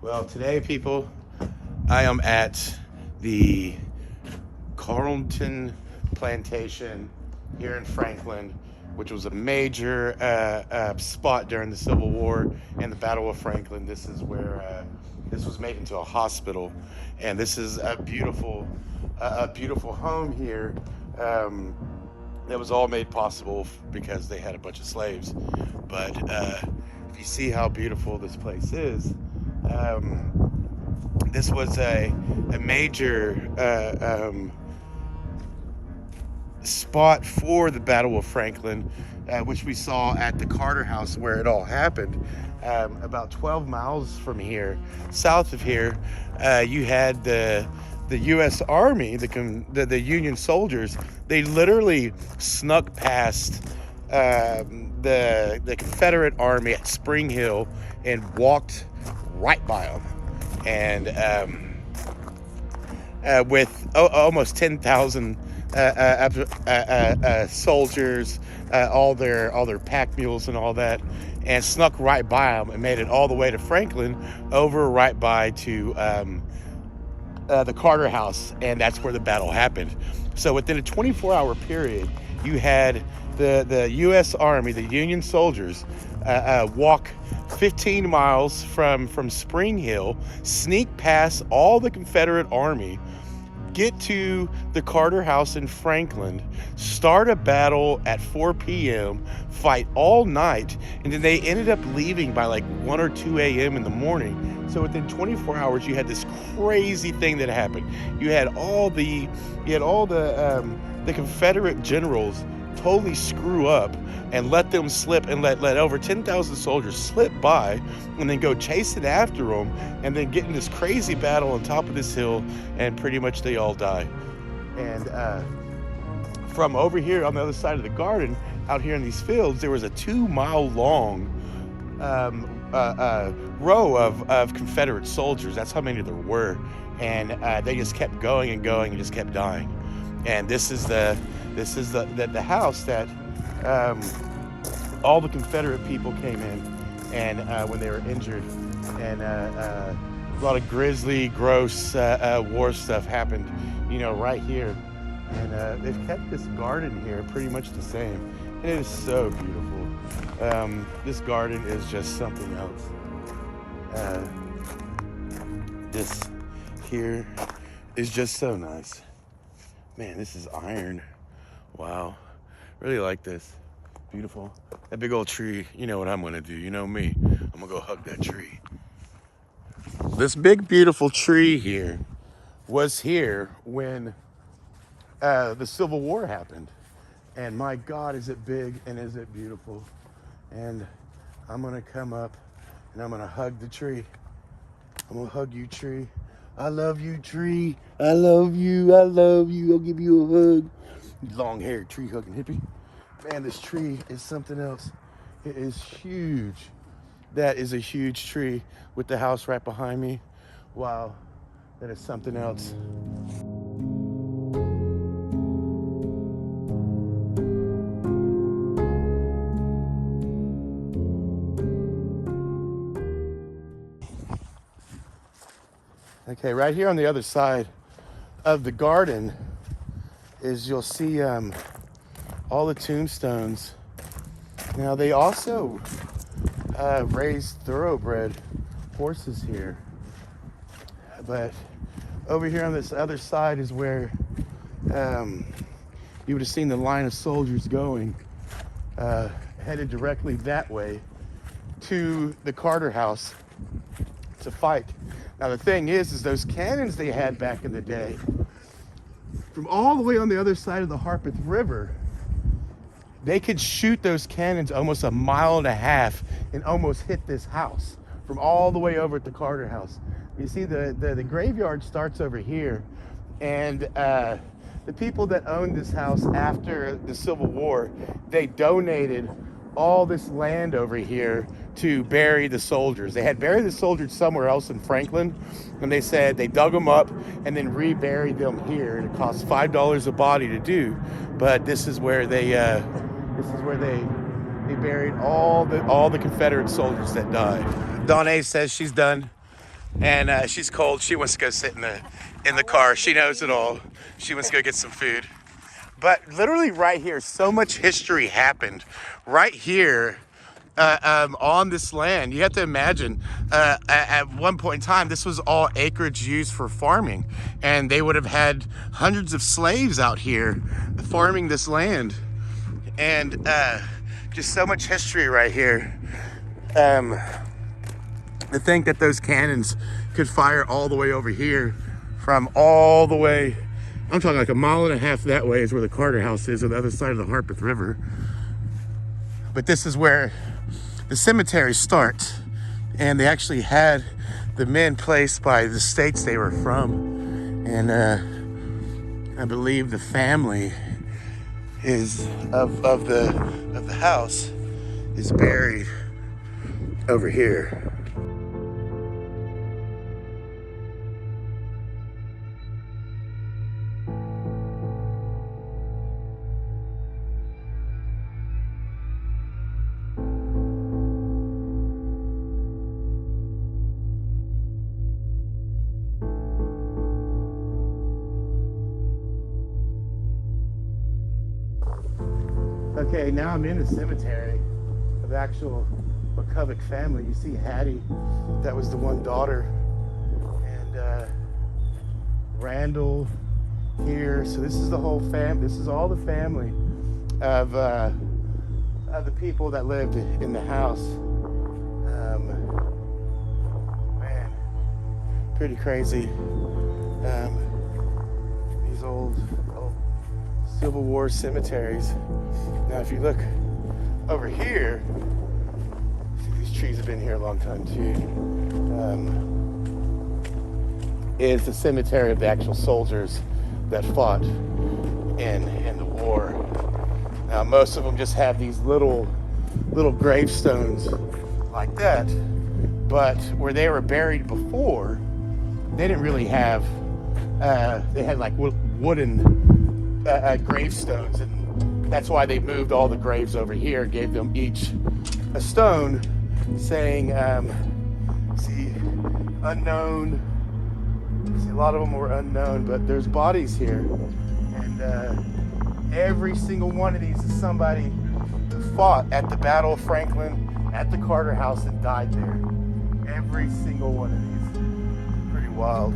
Well, today, people, I am at the Carnton Plantation here in Franklin, which was a major spot during the Civil War and the Battle of Franklin. This is where this was made into a hospital, and this is a beautiful home here. Um, that was all made possible because they had a bunch of slaves. But if you see how beautiful this place is, this was a major spot for the Battle of Franklin, which we saw at the Carter House where it all happened. About 12 miles from here, south of here, you had the U.S. Army, the Union soldiers. They literally snuck past the Confederate Army at Spring Hill and walked right by them, and with almost 10,000 soldiers, all their pack mules and all that, and snuck right by them and made it all the way to Franklin, over right by to the Carter House, and that's where the battle happened. So within a 24-hour period, you had the U.S. Army, the Union soldiers, walk 15 miles from Spring Hill, sneak past all the Confederate Army, get to the Carter House in Franklin, start a battle at 4 p.m., fight all night, and then they ended up leaving by like 1 or 2 a.m. in the morning. So within 24 hours, you had this crazy thing that happened. You had all the Confederate generals totally screw up and let them slip, and let over 10,000 soldiers slip by, and then go chasing after them, and then get in this crazy battle on top of this hill, and pretty much they all die. And from over here on the other side of the garden, out here in these fields, there was a 2-mile long row of Confederate soldiers. That's how many there were, and they just kept going and going and just kept dying. And this is the house that all the Confederate people came in, and when they were injured, and a lot of grisly, gross war stuff happened, right here. And they've kept this garden here pretty much the same, and it is so beautiful. This garden is just something else. This here is just so nice. Man, this is iron. Wow. Really like this. Beautiful. That big old tree, you know what I'm gonna do. You know me. I'm gonna go hug that tree. This big, beautiful tree here was here when the Civil War happened. And my God, is it big and is it beautiful. And I'm gonna come up and I'm gonna hug the tree. I'm gonna hug you, tree. I love you, tree. I love you. I love you. I'll give you a hug. Long-haired tree hugging hippie. Man, this tree is something else. It is huge. That is a huge tree with the house right behind me. Wow, that is something else. Okay, right here on the other side of the garden is, you'll see all the tombstones. Now, they also raised thoroughbred horses here. But over here on this other side is where you would have seen the line of soldiers going, headed directly that way to the Carter House to fight. Now, the thing is those cannons they had back in the day, from all the way on the other side of the Harpeth River, they could shoot those cannons almost 1.5 miles and almost hit this house from all the way over at the Carter House. You see, the graveyard starts over here, and the people that owned this house after the Civil War, they donated all this land over here to bury the soldiers. They had buried the soldiers somewhere else in Franklin, and they said they dug them up and then reburied them here, and it cost $5 a body to do. But this is where they buried all the Confederate soldiers that died. Donna says she's done and she's cold. She wants to go sit in the car. She knows it all. She wants to go get some food. But literally right here, so much history happened right here on this land. You have to imagine at one point in time, this was all acreage used for farming, and they would have had hundreds of slaves out here farming this land, and just so much history right here. To think that those cannons could fire all the way over here from all the way, I'm talking like a mile and a half that way is where the Carter House is on the other side of the Harpeth River. But this is where the cemetery starts, and they actually had the men placed by the states they were from, and I believe the family is of the house is buried over here. Okay, now I'm in the cemetery of the actual McCulloch family. You see Hattie, that was the one daughter, and Randall here. So this is the whole family. This is all the family of the people that lived in the house. Man, pretty crazy. These old Civil War cemeteries. Now, if you look over here, see, these trees have been here a long time too. Is the cemetery of the actual soldiers that fought in the war. Now, most of them just have these little gravestones like that, but where they were buried before, they didn't really have. They had like wooden gravestones, and that's why they moved all the graves over here, gave them each a stone saying, see, unknown. See, a lot of them were unknown, but there's bodies here. And every single one of these is somebody who fought at the Battle of Franklin, at the Carter House, and died there. Every single one of these. Pretty wild.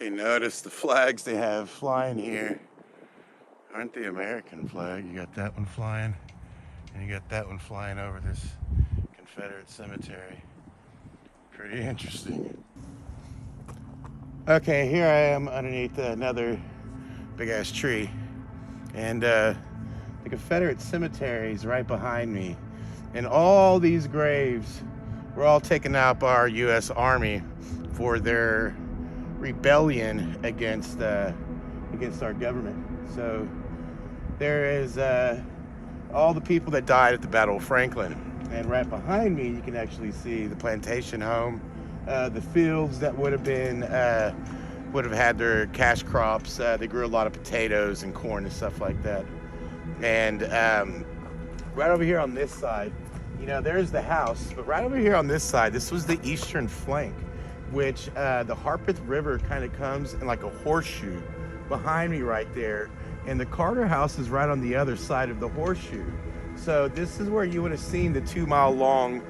Okay, notice the flags they have flying here aren't the American flag. You got that one flying, and you got that one flying over this Confederate cemetery. Pretty interesting. Okay, here I am underneath another big ass tree, and the Confederate cemetery is right behind me, and all these graves were all taken out by our U.S. Army for their rebellion against our government. So there is all the people that died at the Battle of Franklin, and right behind me you can actually see the plantation home, the fields that would have had their cash crops. They grew a lot of potatoes and corn and stuff like that. And right over here on this side, you know, there's the house, but right over here on this side, this was the eastern flank, which the Harpeth River kind of comes in like a horseshoe behind me right there. And the Carter house is right on the other side of the horseshoe. So this is where you would have seen the 2-mile long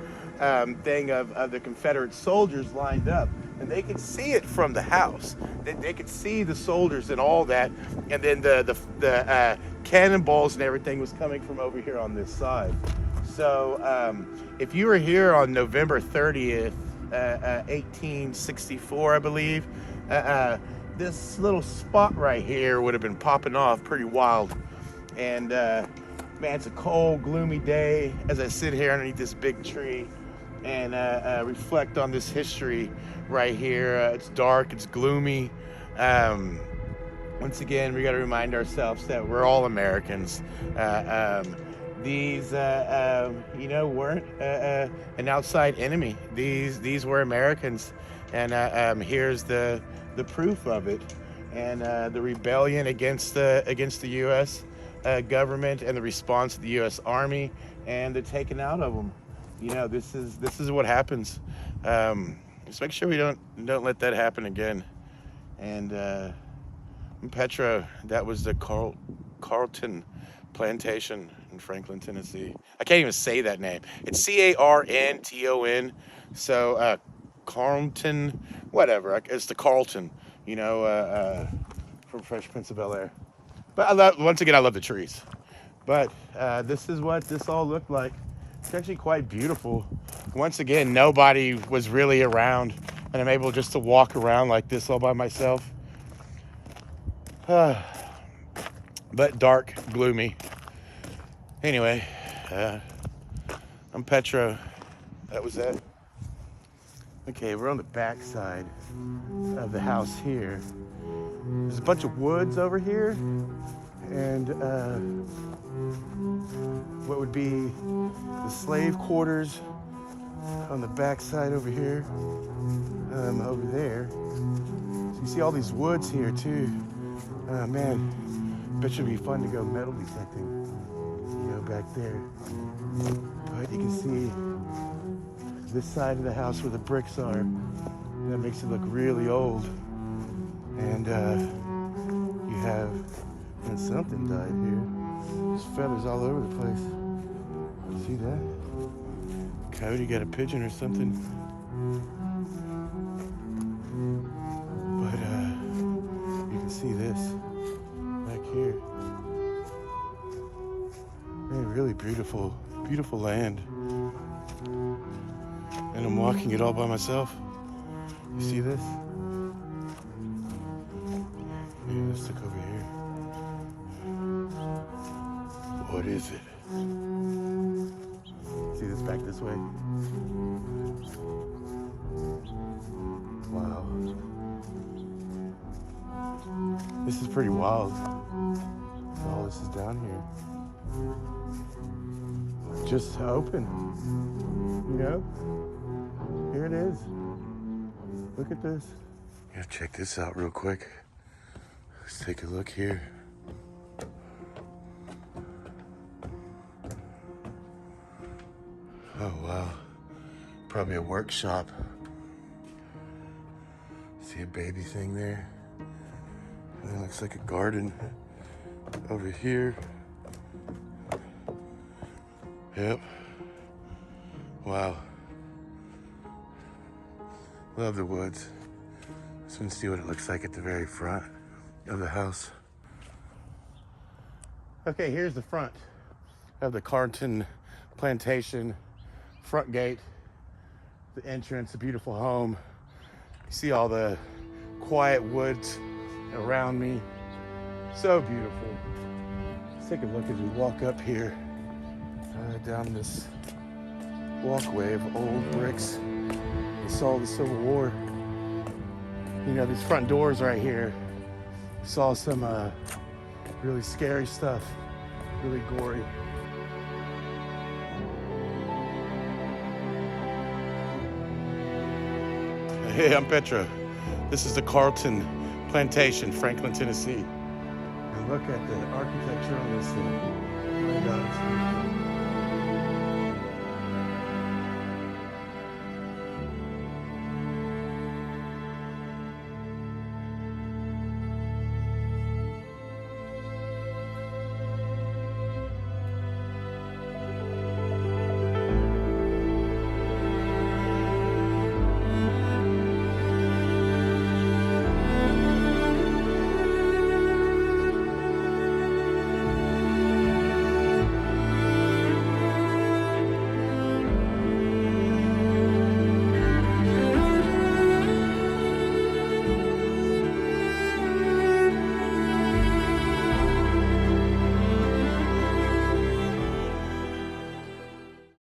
thing of the Confederate soldiers lined up. And they could see it from the house. They could see the soldiers and all that. And then the cannonballs and everything was coming from over here on this side. So if you were here on November 30th, 1864, I believe, this little spot right here would have been popping off pretty wild. And man, it's a cold, gloomy day as I sit here underneath this big tree and reflect on this history right here. It's dark, it's gloomy. Once again, we got to remind ourselves that we're all Americans. These, you know, weren't an outside enemy. These were Americans, and here's the proof of it. And the rebellion against the U.S. Government and the response of the U.S. Army and the taking out of them. You know, this is what happens. Just make sure we don't let that happen again. And Petra, that was the Carnton Plantation in Franklin, Tennessee. I can't even say that name. It's Carnton. So Carlton, whatever. It's the Carlton, you know, from Fresh Prince of Bel-Air. But once again, I love the trees. But this is what this all looked like. It's actually quite beautiful. Once again, nobody was really around, and I'm able just to walk around like this all by myself. But dark, gloomy. Anyway, I'm Petro. That was it. Okay, we're on the back side of the house here. There's a bunch of woods over here, and what would be the slave quarters on the back side over here, over there. So you see all these woods here too. Man, bet you it'd be fun to go metal detecting, you know, back there. But you can see this side of the house where the bricks are. That makes it look really old. And you have, and something died here. There's feathers all over the place. See that? Coyote got a pigeon or something. But you can see this back here. Man, really beautiful, beautiful land. And I'm walking it all by myself. You see this? Maybe let's look over here. What is it? See this back this way? Wow. This is pretty wild. All this is down here. Just open. You know? Here it is. Look at this. Yeah, check this out real quick. Let's take a look here. Oh, wow. Probably a workshop. See a baby thing there? And it looks like a garden over here. Yep. Wow. Love the woods. Just want to see what it looks like at the very front of the house. Okay, here's the front of the Carnton Plantation. Front gate, the entrance, a beautiful home. You see all the quiet woods around me. So beautiful. Let's take a look as we walk up here, down this walkway of old bricks. We saw the Civil War. You know, these front doors right here. Saw some really scary stuff, really gory. Hey, I'm Petra. This is the Carnton Plantation, Franklin, Tennessee. And look at the architecture on this thing. My God.